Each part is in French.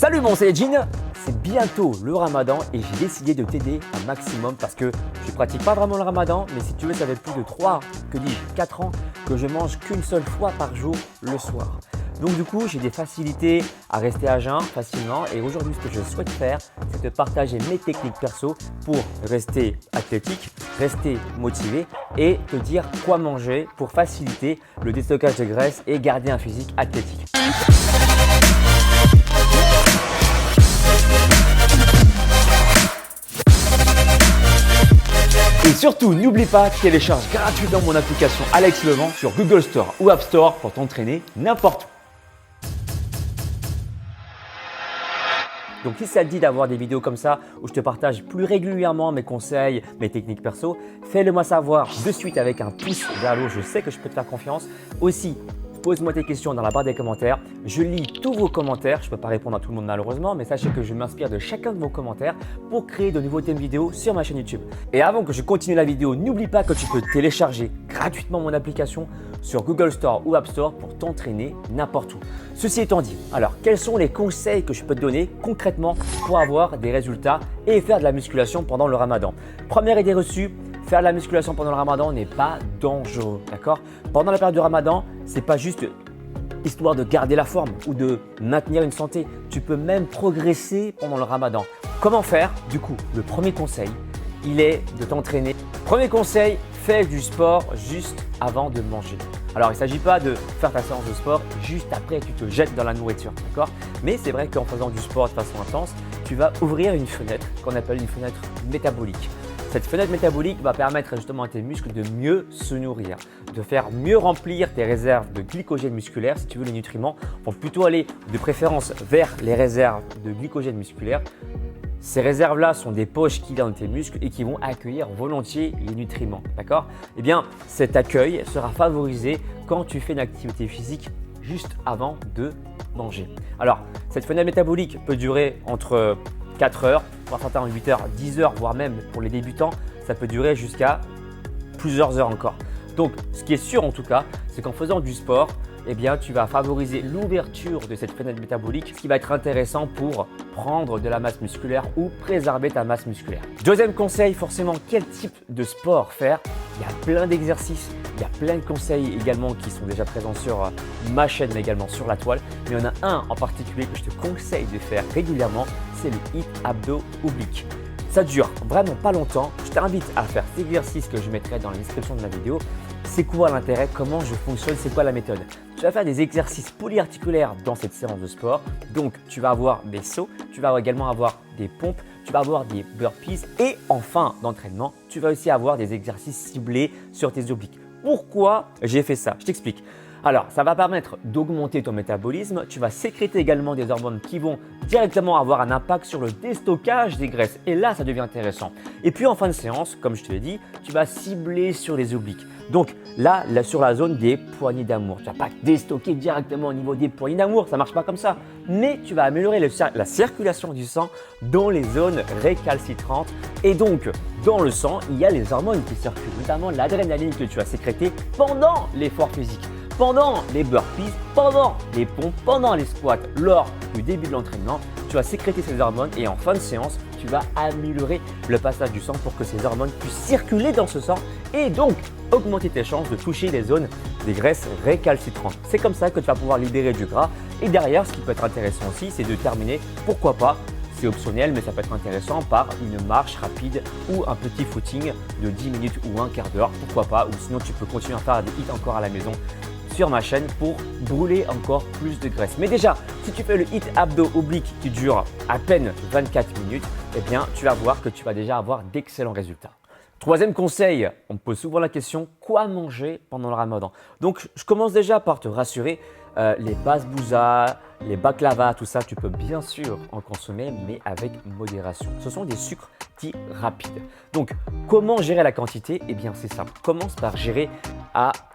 Salut mon c'est Jean, c'est bientôt le ramadan et j'ai décidé de t'aider un maximum parce que je ne pratique pas vraiment le ramadan, mais si tu veux ça fait plus de 4 ans que je mange qu'une seule fois par jour le soir. Donc du coup j'ai des facilités à rester à jeun facilement et aujourd'hui ce que je souhaite faire c'est de partager mes techniques perso pour rester athlétique, rester motivé et te dire quoi manger pour faciliter le déstockage de graisse et garder un physique athlétique. Et surtout, n'oublie pas, télécharge gratuitement mon application Alex Levent sur Google Store ou App Store pour t'entraîner n'importe où. Donc si ça te dit d'avoir des vidéos comme ça où je te partage plus régulièrement mes conseils, mes techniques perso, fais-le moi savoir de suite avec un pouce vers le haut, je sais que je peux te faire confiance. Aussi, pose-moi tes questions dans la barre des commentaires. Je lis tous vos commentaires. Je ne peux pas répondre à tout le monde malheureusement, mais sachez que je m'inspire de chacun de vos commentaires pour créer de nouveaux thèmes vidéo sur ma chaîne YouTube. Et avant que je continue la vidéo, n'oublie pas que tu peux télécharger gratuitement mon application sur Google Store ou App Store pour t'entraîner n'importe où. Ceci étant dit, alors quels sont les conseils que je peux te donner concrètement pour avoir des résultats et faire de la musculation pendant le ramadan? Première idée reçue, faire de la musculation pendant le ramadan n'est pas dangereux, d'accord? Pendant la période du ramadan, ce n'est pas juste histoire de garder la forme ou de maintenir une santé. Tu peux même progresser pendant le ramadan. Comment faire? Du coup, le premier conseil, il est de t'entraîner. Premier conseil, fais du sport juste avant de manger. Alors, il ne s'agit pas de faire ta séance de sport juste après tu te jettes dans la nourriture, d'accord? Mais c'est vrai qu'en faisant du sport de façon intense, tu vas ouvrir une fenêtre qu'on appelle une fenêtre métabolique. Cette fenêtre métabolique va permettre justement à tes muscles de mieux se nourrir, de faire mieux remplir tes réserves de glycogène musculaire. Si tu veux, les nutriments vont plutôt aller de préférence vers les réserves de glycogène musculaire. Ces réserves-là sont des poches qu'il y a dans tes muscles et qui vont accueillir volontiers les nutriments, d'accord? Eh bien, cet accueil sera favorisé quand tu fais une activité physique juste avant de manger. Alors, cette fenêtre métabolique peut durer entre 4 heures, pour certains 8 heures, 10 heures, voire même pour les débutants, ça peut durer jusqu'à plusieurs heures encore. Donc, ce qui est sûr en tout cas, c'est qu'en faisant du sport, eh bien, tu vas favoriser l'ouverture de cette fenêtre métabolique, ce qui va être intéressant pour prendre de la masse musculaire ou préserver ta masse musculaire. Deuxième conseil, forcément, quel type de sport faire? Il y a plein d'exercices, il y a plein de conseils également qui sont déjà présents sur ma chaîne, mais également sur la toile. Mais il y en a un en particulier que je te conseille de faire régulièrement, c'est le HIIT abdos obliques. Ça dure vraiment pas longtemps. Je t'invite à faire cet exercice que je mettrai dans la description de la vidéo. C'est quoi l'intérêt? Comment je fonctionne? C'est quoi la méthode? Tu vas faire des exercices polyarticulaires dans cette séance de sport. Donc, tu vas avoir des sauts, tu vas également avoir des pompes, tu vas avoir des burpees et en fin d'entraînement, tu vas aussi avoir des exercices ciblés sur tes obliques. Pourquoi j'ai fait ça? Je t'explique. Alors, ça va permettre d'augmenter ton métabolisme. Tu vas sécréter également des hormones qui vont directement avoir un impact sur le déstockage des graisses. Et là, ça devient intéressant. Et puis, en fin de séance, comme je te l'ai dit, tu vas cibler sur les obliques. Donc là, sur la zone des poignées d'amour. Tu ne vas pas déstocker directement au niveau des poignées d'amour. Ça ne marche pas comme ça. Mais tu vas améliorer la circulation du sang dans les zones récalcitrantes. Et donc, dans le sang, il y a les hormones qui circulent, notamment l'adrénaline que tu vas sécréter pendant l'effort physique. Pendant les burpees, pendant les pompes, pendant les squats, lors du début de l'entraînement, tu vas sécréter ces hormones et en fin de séance, tu vas améliorer le passage du sang pour que ces hormones puissent circuler dans ce sang et donc augmenter tes chances de toucher les zones des graisses récalcitrantes. C'est comme ça que tu vas pouvoir libérer du gras et derrière, ce qui peut être intéressant aussi, c'est de terminer, pourquoi pas, c'est optionnel, mais ça peut être intéressant par une marche rapide ou un petit footing de 10 minutes ou un quart d'heure, pourquoi pas, ou sinon tu peux continuer à faire des hits encore à la maison sur ma chaîne pour brûler encore plus de graisse. Mais déjà, si tu fais le HIIT abdos oblique qui dure à peine 24 minutes, eh bien, tu vas voir que tu vas déjà avoir d'excellents résultats. Troisième conseil, on me pose souvent la question, quoi manger pendant le ramadan? Donc, je commence déjà par te rassurer, les basbousa, les baklava, tout ça, tu peux bien sûr en consommer, mais avec modération. Ce sont des sucres dits rapides. Donc, comment gérer la quantité? Eh bien, c'est simple. Commence par gérer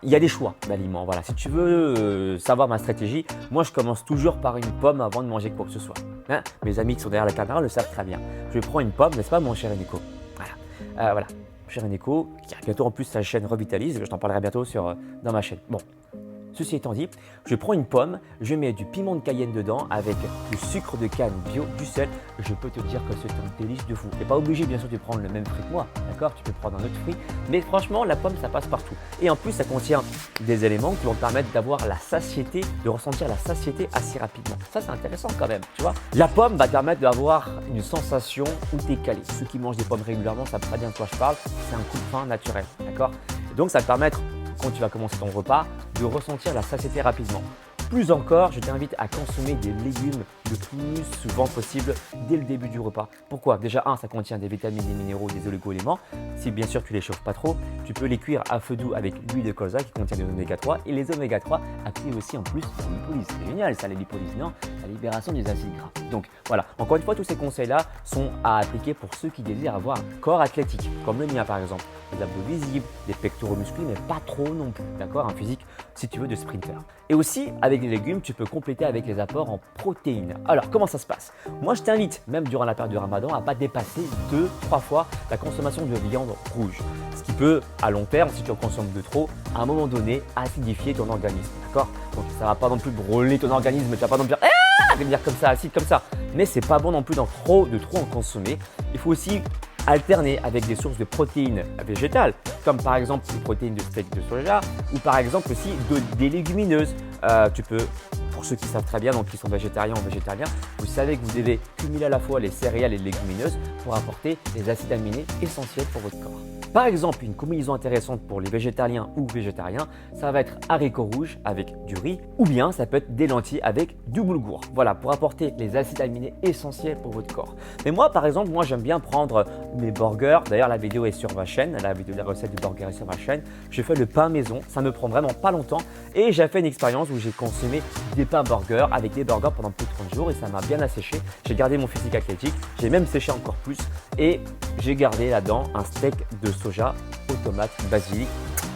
il y a des choix d'aliments. Voilà. Si tu veux savoir ma stratégie, moi, je commence toujours par une pomme avant de manger quoi que ce soit. Hein? Mes amis qui sont derrière la caméra le savent très bien. Je prends une pomme, n'est-ce pas, mon cher Eneko? Voilà. Voilà. Cher Eneko, qui a bientôt en plus sa chaîne Revitalise, je t'en parlerai bientôt dans ma chaîne. Bon. Ceci étant dit, je prends une pomme, je mets du piment de Cayenne dedans avec du sucre de canne bio, du sel. Je peux te dire que c'est un délice de fou. Tu n'es pas obligé bien sûr de prendre le même fruit que moi, d'accord? Tu peux prendre un autre fruit, mais franchement la pomme ça passe partout. Et en plus ça contient des éléments qui vont te permettre d'avoir la satiété, de ressentir la satiété assez rapidement. Ça c'est intéressant quand même, tu vois. La pomme va te permettre d'avoir une sensation où tu es calé. Ceux qui mangent des pommes régulièrement savent très bien de quoi je parle, c'est un coup de faim naturel, d'accord? Donc ça va te permettre, quand tu vas commencer ton repas, de ressentir la satiété rapidement. Plus encore, je t'invite à consommer des légumes le plus souvent possible dès le début du repas. Pourquoi? Déjà, ça contient des vitamines, des minéraux, des oligo-éléments. Si bien sûr tu les chauffes pas trop, tu peux les cuire à feu doux avec l'huile de colza qui contient des oméga 3 et les oméga 3 activent aussi en plus la lipolyse. C'est génial ça, les lipolyses, non? La libération des acides gras. Donc voilà, encore une fois, tous ces conseils-là sont à appliquer pour ceux qui désirent avoir un corps athlétique, comme le mien par exemple. Des abdos visibles, des pectoraux musclés, mais pas trop non plus, d'accord? Un physique, si tu veux, de sprinter. Et aussi, avec les légumes, tu peux compléter avec les apports en protéines. Alors, comment ça se passe? Moi, je t'invite, même durant la période du ramadan, à ne pas dépasser 2-3 fois la consommation de viande rouge. Ce qui peut, à long terme, si tu en consommes de trop, à un moment donné, acidifier ton organisme, d'accord? Donc, ça ne va pas non plus brûler ton organisme, tu ne vas pas non plus devenir comme ça, acide comme ça. Mais c'est pas bon non plus de trop en consommer. Il faut aussi alterner avec des sources de protéines végétales, comme par exemple des protéines de steak de soja ou par exemple aussi des légumineuses. Tu peux, pour ceux qui savent très bien, donc qui sont végétariens ou végétaliens, vous savez que vous devez cumuler à la fois les céréales et les légumineuses pour apporter les acides aminés essentiels pour votre corps. Par exemple, une combinaison intéressante pour les végétaliens ou végétariens, ça va être haricots rouges avec du riz ou bien ça peut être des lentilles avec du boulgour. Voilà, pour apporter les acides aminés essentiels pour votre corps. Mais moi, par exemple, j'aime bien prendre mes burgers. D'ailleurs, la vidéo est sur ma chaîne, la vidéo de la recette du burger est sur ma chaîne. Je fais le pain maison, ça me prend vraiment pas longtemps et j'ai fait une expérience où j'ai consommé des pains burgers avec des burgers pendant plus de 30 jours et ça m'a bien asséché. J'ai gardé mon physique athlétique, j'ai même séché encore plus et j'ai gardé là-dedans un steak de soja aux tomates, basilic,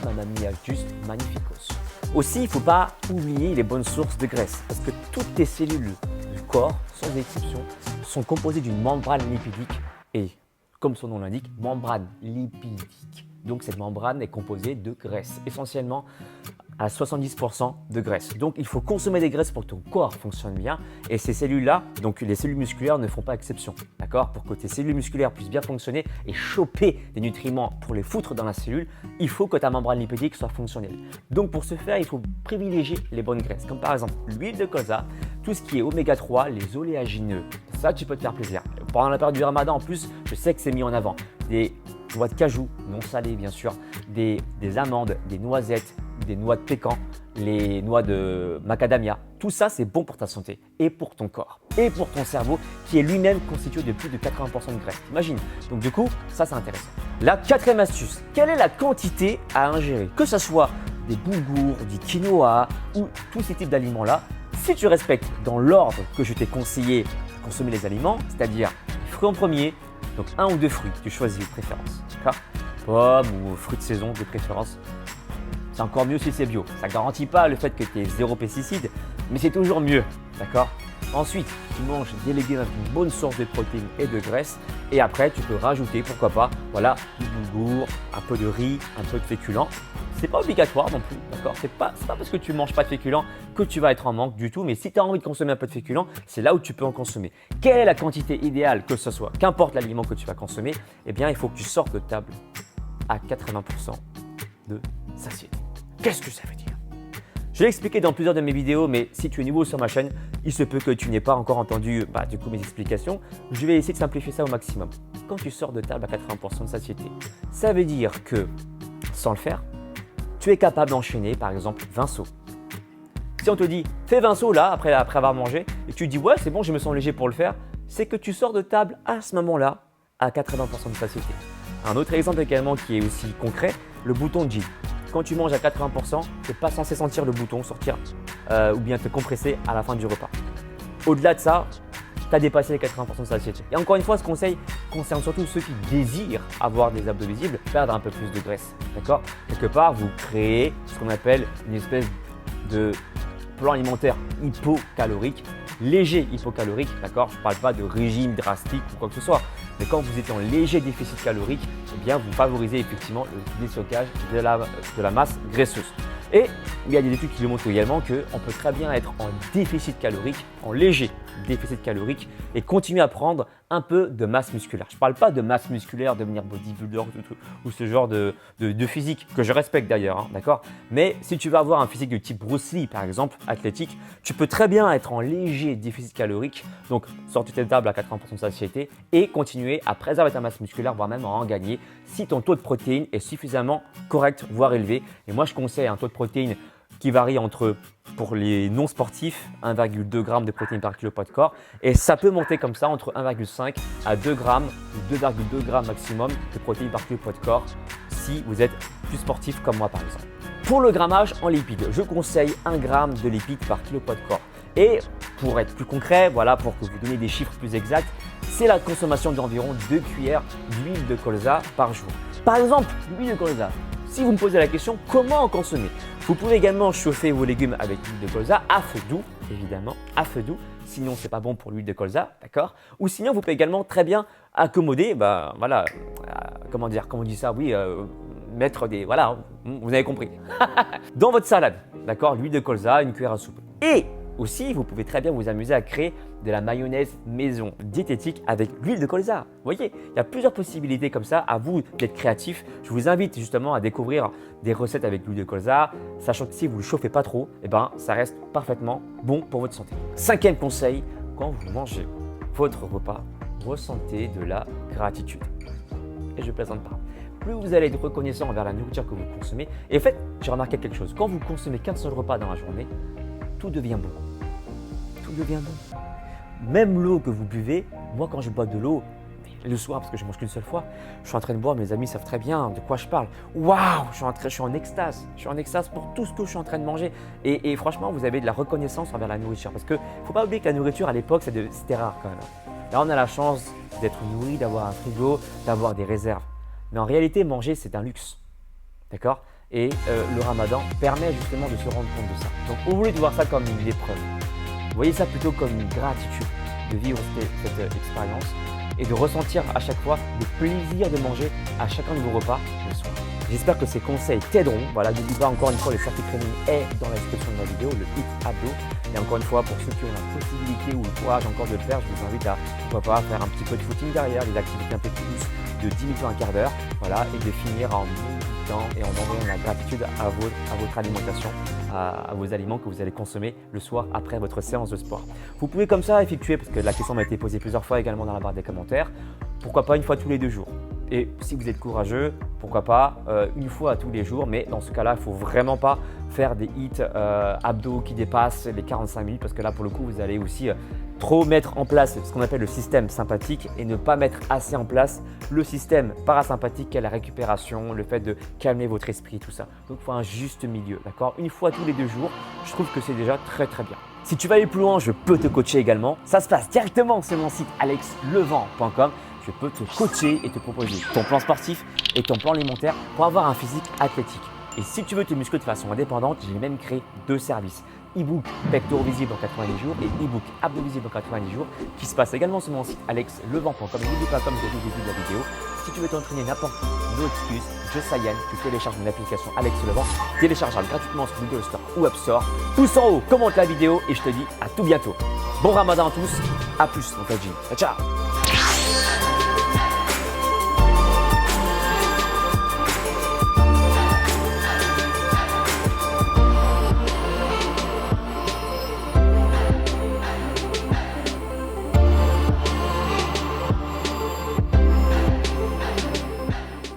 mamma mia, juste magnificos. Aussi, il ne faut pas oublier les bonnes sources de graisse parce que toutes tes cellules du corps, sans exception, sont composées d'une membrane lipidique et, comme son nom l'indique, membrane lipidique. Donc cette membrane est composée de graisse, essentiellement à 70% de graisse. Donc il faut consommer des graisses pour que ton corps fonctionne bien et ces cellules-là, donc les cellules musculaires ne font pas exception, d'accord? Pour que tes cellules musculaires puissent bien fonctionner et choper des nutriments pour les foutre dans la cellule, il faut que ta membrane lipidique soit fonctionnelle. Donc pour ce faire, il faut privilégier les bonnes graisses, comme par exemple l'huile de colza, tout ce qui est oméga 3, les oléagineux. Ça, tu peux te faire plaisir. Pendant la période du ramadan, en plus, je sais que c'est mis en avant. Des noix de cajou, non salées bien sûr, des amandes, des noisettes, des noix de pécan, les noix de macadamia. Tout ça, c'est bon pour ta santé et pour ton corps et pour ton cerveau qui est lui-même constitué de plus de 80% de graisse. Imagine. Donc du coup, ça c'est intéressant. La quatrième astuce, quelle est la quantité à ingérer? Que ce soit des boulgours, du quinoa ou tous ces types d'aliments-là, si tu respectes dans l'ordre que je t'ai conseillé de consommer les aliments, c'est-à-dire les fruits en premier, donc 1 ou 2 fruits, tu choisis de préférence. Pommes ou fruits de saison de préférence. C'est encore mieux si c'est bio. Ça ne garantit pas le fait que tu aies 0 pesticides, mais c'est toujours mieux, d'accord? Ensuite, tu manges des légumes avec une bonne source de protéines et de graisse. Et après, tu peux rajouter, pourquoi pas, voilà, du boulgour, un peu de riz, un peu de féculents. Ce n'est pas obligatoire non plus, d'accord? C'est pas parce que tu ne manges pas de féculents que tu vas être en manque du tout. Mais si tu as envie de consommer un peu de féculents, c'est là où tu peux en consommer. Quelle est la quantité idéale que ce soit? Qu'importe l'aliment que tu vas consommer, eh bien, il faut que tu sortes de table à 80% de satiété. Qu'est-ce que ça veut dire? Je l'ai expliqué dans plusieurs de mes vidéos, mais si tu es nouveau sur ma chaîne, il se peut que tu n'aies pas encore entendu mes explications. Je vais essayer de simplifier ça au maximum. Quand tu sors de table à 80% de satiété, ça veut dire que, sans le faire, tu es capable d'enchaîner par exemple 20 sauts. Si on te dit fais 20 sauts là après avoir mangé et tu dis ouais c'est bon je me sens léger pour le faire, c'est que tu sors de table à ce moment-là à 80% de satiété. Un autre exemple également qui est aussi concret, le bouton de jean. Quand tu manges à 80%, tu n'es pas censé sentir le bouton sortir ou bien te compresser à la fin du repas. Au-delà de ça, tu as dépassé les 80% de satiété. Et encore une fois, ce conseil concerne surtout ceux qui désirent avoir des abdos visibles, perdre un peu plus de graisse. D'accord? Quelque part, vous créez ce qu'on appelle une espèce de plan alimentaire hypocalorique, léger hypocalorique. D'accord? Je ne parle pas de régime drastique ou quoi que ce soit. Mais quand vous êtes en léger déficit calorique, eh bien, vous favorisez effectivement le déstockage de la masse graisseuse. Et il y a des études qui le montrent également qu'on peut très bien être en déficit calorique, en léger déficit calorique et continuer à prendre un peu de masse musculaire. Je ne parle pas de masse musculaire, devenir bodybuilder ou ce genre de physique que je respecte d'ailleurs, hein, d'accord? Mais si tu veux avoir un physique de type Bruce Lee par exemple, athlétique, tu peux très bien être en léger déficit calorique, donc sortir tes tables à 80% de satiété et continuer à préserver ta masse musculaire, voire même à en gagner si ton taux de protéines est suffisamment correct, voire élevé. Et moi, je conseille un taux de protéines qui varie entre, pour les non sportifs, 1,2 g de protéines par kilo poids de corps. Et ça peut monter comme ça entre 1,5 à 2 g ou 2,2 g maximum de protéines par kilo poids de corps si vous êtes plus sportif comme moi par exemple. Pour le grammage en lipides, je conseille 1 g de lipides par kilo poids de corps. Et pour être plus concret, voilà, pour que vous donniez des chiffres plus exacts, c'est la consommation d'environ 2 cuillères d'huile de colza par jour. Par exemple, l'huile de colza. Si vous me posez la question, comment en consommer? Vous pouvez également chauffer vos légumes avec l'huile de colza à feu doux, évidemment, à feu doux. Sinon, ce n'est pas bon pour l'huile de colza, d'accord? Ou sinon, vous pouvez également très bien accommoder, voilà, comment on dit ça? Oui, mettre des, voilà, vous avez compris. Dans votre salade, d'accord? L'huile de colza, une cuillère à soupe. Et aussi, vous pouvez très bien vous amuser à créer de la mayonnaise maison diététique avec l'huile de colza. Vous voyez, il y a plusieurs possibilités comme ça. À vous d'être créatif. Je vous invite justement à découvrir des recettes avec l'huile de colza, sachant que si vous ne le chauffez pas trop, ça reste parfaitement bon pour votre santé. 5e conseil, quand vous mangez votre repas, ressentez de la gratitude. Et je ne plaisante pas. Plus vous allez être reconnaissant envers la nourriture que vous consommez. Et en fait, j'ai remarqué quelque chose. Quand vous consommez qu'un seul repas dans la journée, tout devient bon. Tout devient bon. Même l'eau que vous buvez, moi quand je bois de l'eau, le soir parce que je mange qu'une seule fois, je suis en train de boire, mes amis savent très bien de quoi je parle. Waouh, je suis en extase. Je suis en extase pour tout ce que je suis en train de manger. Et franchement, vous avez de la reconnaissance envers la nourriture. Parce qu'il ne faut pas oublier que la nourriture à l'époque, c'était rare quand même. Là, on a la chance d'être nourri, d'avoir un frigo, d'avoir des réserves. Mais en réalité, manger, c'est un luxe. D'accord? Et le ramadan permet justement de se rendre compte de ça. Donc, au lieu de voir ça comme une épreuve, voyez ça plutôt comme une gratitude de vivre cette expérience et de ressentir à chaque fois le plaisir de manger à chacun de vos repas le soir. J'espère que ces conseils t'aideront. Voilà, n'oublie pas encore une fois, le circuit training est dans la description de la vidéo, le HIIT Abdo. Et encore une fois, pour ceux qui ont la possibilité ou le courage encore de le faire, je vous invite à pourquoi pas faire un petit peu de footing derrière, des activités un peu plus de 10 minutes ou un quart d'heure, voilà, et de finir en méditant et en envoyant la gratitude à votre alimentation, à vos aliments que vous allez consommer le soir après votre séance de sport. Vous pouvez comme ça effectuer, parce que la question m'a été posée plusieurs fois également dans la barre des commentaires, pourquoi pas une fois tous les 2 jours. Et si vous êtes courageux, pourquoi pas une fois tous les jours, mais dans ce cas-là, il ne faut vraiment pas faire des hits abdos qui dépassent les 45 minutes parce que là, pour le coup, vous allez aussi trop mettre en place ce qu'on appelle le système sympathique et ne pas mettre assez en place le système parasympathique qui est la récupération, le fait de calmer votre esprit, tout ça. Donc, il faut un juste milieu, d'accord? Une fois tous les 2 jours, je trouve que c'est déjà très très bien. Si tu vas aller plus loin, je peux te coacher également. Ça se passe directement sur mon site alexlevent.com. Je peux te coacher et te proposer ton plan sportif et ton plan alimentaire pour avoir un physique athlétique. Et si tu veux te muscler de façon indépendante, j'ai même créé 2 services. E-book pectoraux visibles en 90 jours et e-book abdos visibles en 90 jours qui se passe également sur mon site alexlevent.com. N'oublie pas, comme je l'ai dit au début de la vidéo, si tu veux t'entraîner n'importe où, no excuse, just saying, tu télécharges mon application Alex Levent, téléchargeable gratuitement sur Google Store ou App Store. Pouce en haut, commente la vidéo et je te dis à tout bientôt. Bon ramadan à tous, à plus mon Tajin. Ciao.